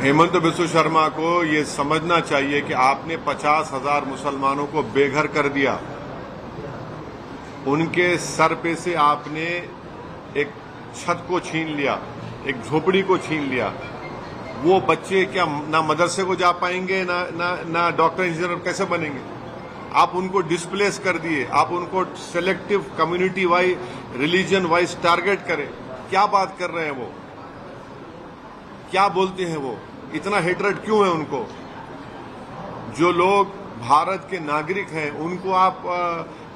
हेमंत बिस्व शर्मा को ये समझना चाहिए कि आपने 50,000 मुसलमानों को बेघर कर दिया। उनके सर पे से आपने एक छत को छीन लिया, एक झोपड़ी को छीन लिया। वो बच्चे क्या ना मदरसे को जा पाएंगे, ना डॉक्टर इंजीनियर कैसे बनेंगे? आप उनको डिस्प्लेस कर दिए, आप उनको selective community wise, religion wise target करें। क्या बात कर रहे हैं वो? क्या बोलते हैं वो? इतना हेट्रेड क्यों है उनको? जो लोग भारत के नागरिक हैं उनको आप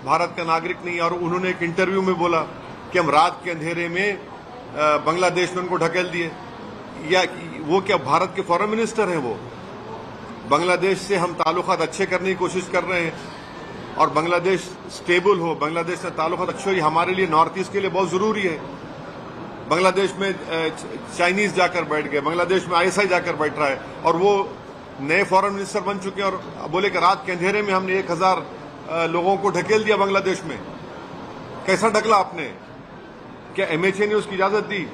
भारत का नागरिक नहीं। और उन्होंने एक इंटरव्यू में बोला कि हम रात के अंधेरे में बांग्लादेश में उनको ढकेल दिए। या वो क्या भारत के फॉरेन मिनिस्टर हैं? वो बांग्लादेश से हम ताल्लुकात अच्छे करने की कोशिश कर रहे हैं और बांग्लादेश स्टेबल हो, बांग्लादेश से ताल्लुकात अच्छे हो, ये हमारे लिए नॉर्थ ईस्ट के लिए बहुत जरूरी है। बांग्लादेश में चाइनीज जाकर बैठ गए, बांग्लादेश में आईएसआई जाकर बैठ रहा है और वो नए फॉरेन मिनिस्टर बन चुके हैं और बोले कि रात के अंधेरे में हमने 1,000 लोगों को ढकेल दिया बांग्लादेश में। कैसा ढकला आपने? क्या एमएचए ने उसकी इजाजत दी?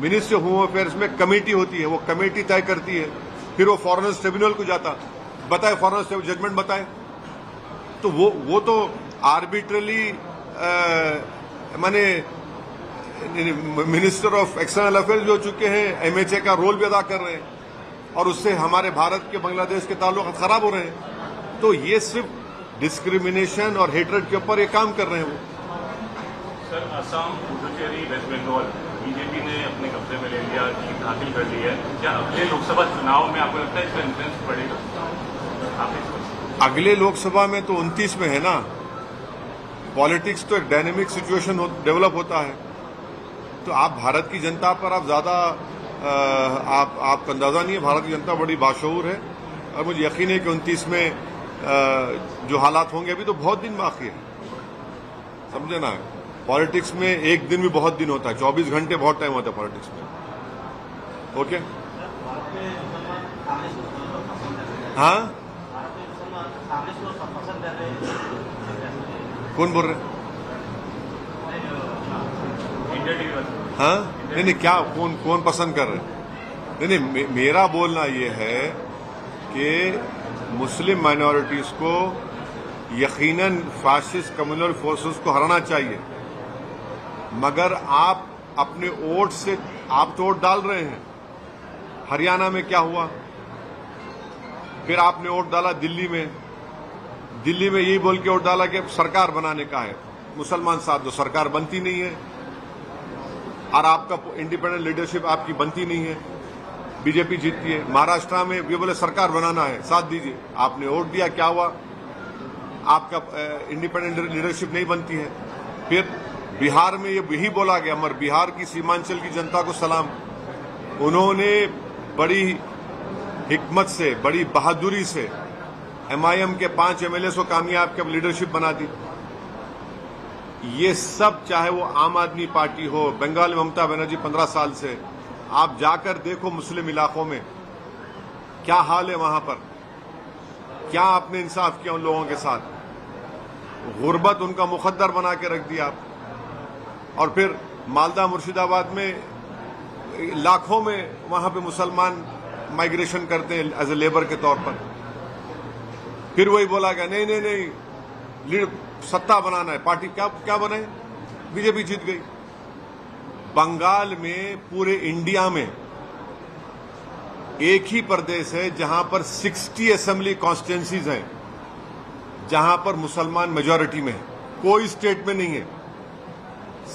मिनिस्ट्री ऑफ होम अफेयर्स में कमेटी होती है, वो कमेटी तय करती है, फिर वो फॉरेनर्स ट्रिब्यूनल को जाता, बताए फॉरेनर्स जजमेंट बताए। तो वो तो आर्बिट्रली माने मिनिस्टर ऑफ एक्सटर्नल अफेयर्स भी हो चुके हैं, एमएचए का रोल भी अदा कर रहे हैं और उससे हमारे भारत के बांग्लादेश के ताल्लुक खराब हो रहे हैं। तो ये सिर्फ डिस्क्रिमिनेशन और हेट्रेड के ऊपर ये काम कर रहे हैं वो। सर, असम, पुडुचेरी, वेस्ट बंगाल बीजेपी ने अपने कब्जे में ले लिया, जीत हासिल कर ली है। क्या अगले लोकसभा चुनाव में आपको लगता है इसका इन्फ्लुएंस पड़ेगा? अगले लोकसभा में तो 29 में है ना। पॉलिटिक्स तो एक डायनेमिक सिचुएशन डेवलप होता है। तो आप भारत की जनता पर आप ज्यादा आपका अंदाजा नहीं है। भारत की जनता बड़ी बाशऊर है और मुझे यकीन है कि 29 में जो हालात होंगे, अभी तो बहुत दिन बाकी है, समझे ना। पॉलिटिक्स में एक दिन भी बहुत दिन होता है, 24 घंटे बहुत टाइम होता है पॉलिटिक्स में। ओके, हाँ, कौन बोल रहे? हाँ, नहीं, क्या कौन पसंद कर रहे? नहीं, मेरा बोलना यह है कि मुस्लिम माइनॉरिटीज को यकीनन फासिस्ट कम्युनल फोर्सेस को हराना चाहिए, मगर आप अपने वोट से आप तो वोट डाल रहे हैं। हरियाणा में क्या हुआ? फिर आपने वोट डाला दिल्ली में यही बोल के वोट डाला कि सरकार बनाने का है, मुसलमान साथ दो, सरकार बनती नहीं है और आपका इंडिपेंडेंट लीडरशिप आपकी बनती नहीं है, बीजेपी जीतती है। महाराष्ट्र में ये बोले सरकार बनाना है, साथ दीजिए, आपने वोट दिया, क्या हुआ? आपका इंडिपेंडेंट लीडरशिप नहीं बनती है। फिर बिहार में ये यही बोला गया, मगर बिहार की सीमांचल की जनता को सलाम, उन्होंने बड़ी हिकमत से, बड़ी बहादुरी से एमआईएम के 5 एमएलए को कामयाब के लीडरशिप बना दी। ये सब, चाहे वो आम आदमी पार्टी हो, बंगाल में ममता बनर्जी 15 साल से, आप जाकर देखो मुस्लिम इलाकों में क्या हाल है वहां पर। क्या आपने इंसाफ किया उन लोगों के साथ? गुर्बत उनका मुकद्दर बना के रख दिया आप। और फिर मालदा मुर्शिदाबाद में लाखों में वहां पे मुसलमान माइग्रेशन करते हैं एज ए लेबर के तौर पर। फिर वही बोला गया नहीं, सत्ता बनाना है, पार्टी क्या बनाए? बीजेपी जीत गई। बंगाल में पूरे इंडिया में एक ही प्रदेश है जहां पर 60 असेंबली कॉन्स्टिट्यूंसीज हैं, जहां पर मुसलमान मेजॉरिटी में है। कोई स्टेट में नहीं है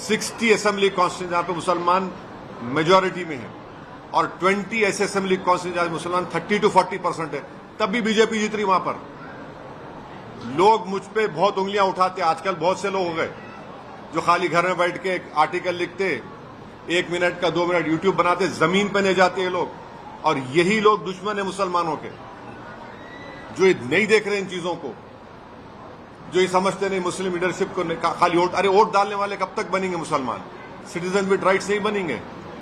60 असेंबली कॉन्स्टिट्यूंसी जहां पर मुसलमान मेजॉरिटी में है, और 20 ऐसे असेंबली कॉन्स्टिट्यूंसी जहां मुसलमान 30 to 40% है। तब भी बीजेपी जीत रही वहां पर। लोग मुझ पे बहुत उंगलियां उठाते, आजकल बहुत से लोग हो गए जो खाली घर में बैठ के एक आर्टिकल लिखते, 1 मिनट का 2 मिनट यूट्यूब बनाते, जमीन पे नहीं जाते ये लोग। और यही लोग दुश्मन है मुसलमानों के, जो नहीं देख रहे इन चीजों को, जो ये समझते नहीं मुस्लिम लीडरशिप को खाली वोट। अरे वोट डालने वाले कब तक बनेंगे मुसलमान? सिटीजन विद राइट्स नहीं बनेंगे।